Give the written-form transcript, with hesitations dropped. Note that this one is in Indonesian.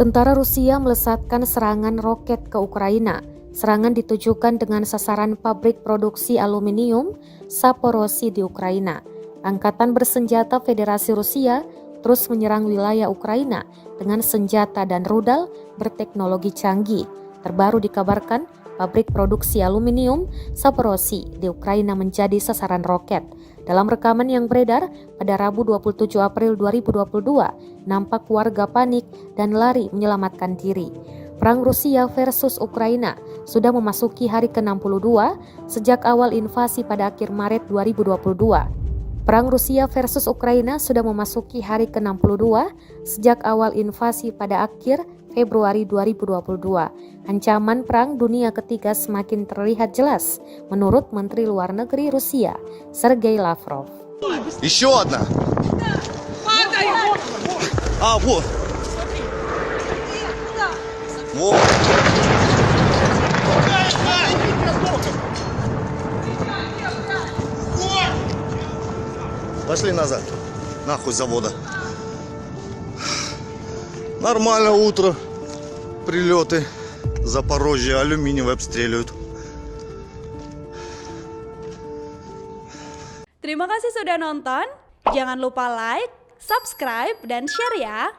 Tentara Rusia melesatkan serangan roket ke Ukraina. Serangan ditujukan dengan sasaran pabrik produksi aluminium Zaporozhye di Ukraina. Angkatan bersenjata Federasi Rusia terus menyerang wilayah Ukraina dengan senjata dan rudal berteknologi canggih. Terbaru dikabarkan pabrik produksi aluminium Zaporozhye di Ukraina menjadi sasaran roket. Dalam rekaman yang beredar pada Rabu 27 April 2022, nampak warga panik dan lari menyelamatkan diri. Perang Rusia versus Ukraina sudah memasuki hari ke-62 sejak awal invasi pada akhir Maret 2022. Perang Rusia versus Ukraina sudah memasuki hari ke-62 sejak awal invasi pada akhir Februari 2022. Ancaman perang dunia ketiga semakin terlihat jelas menurut Menteri Luar Negeri Rusia, Sergei Lavrov. Еще одна. Вот. Вот. Пошли назад. Нахуй завода. Нормально утро. Прилеты. Запорожье алюминиевый обстреливают. Terima kasih sudah nonton. Jangan lupa like, subscribe, dan share ya.